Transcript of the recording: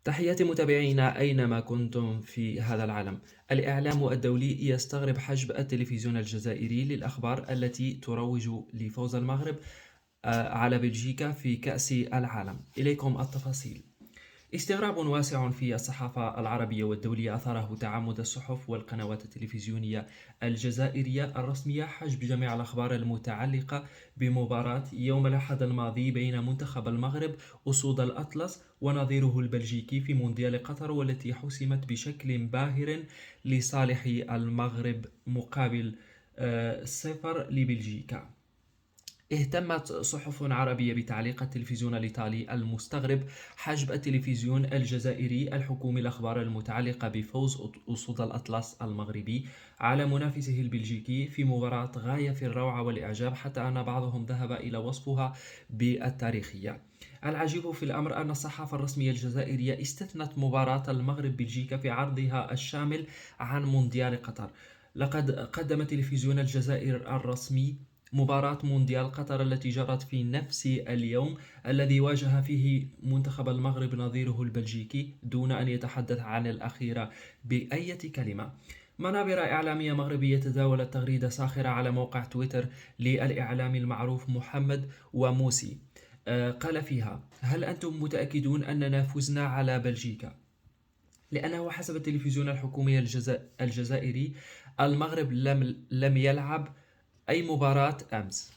تحياتي متابعينا أينما كنتم في هذا العالم. الإعلام الدولي يستغرب حجب التلفزيون الجزائري للأخبار التي تروج لفوز المغرب على بلجيكا في كأس العالم. إليكم التفاصيل. استغراب واسع في الصحافة العربية والدولية أثاره تعمد الصحف والقنوات التلفزيونية الجزائرية الرسمية حجب جميع الأخبار المتعلقة بمباراة يوم الأحد الماضي بين منتخب المغرب أسود الأطلس ونظيره البلجيكي في مونديال قطر، والتي حسمت بشكل باهر لصالح المغرب مقابل 0 لبلجيكا. اهتمت صحف عربية بتعليق التلفزيون الإيطالي المستغرب حجب التلفزيون الجزائري الحكومي الأخبار المتعلقة بفوز أسود الأطلس المغربي على منافسه البلجيكي في مباراة غاية في الروعة والإعجاب، حتى أن بعضهم ذهب إلى وصفها بالتاريخية. العجيب في الأمر أن الصحافة الرسمية الجزائرية استثنت مباراة المغرب بلجيكا في عرضها الشامل عن مونديال قطر. لقد قدم تلفزيون الجزائر الرسمي مباراة مونديال قطر التي جرت في نفس اليوم الذي واجه فيه منتخب المغرب نظيره البلجيكي دون أن يتحدث عن الأخيرة بأية كلمة. منابر إعلامية مغربية تداولت تغريدة ساخرة على موقع تويتر للإعلامي المعروف محمد وموسي. قال فيها: هل أنتم متأكدون أننا فزنا على بلجيكا؟ لأنه حسب التلفزيون الحكومي الجزائري المغرب لم يلعب أي مباراة أمس.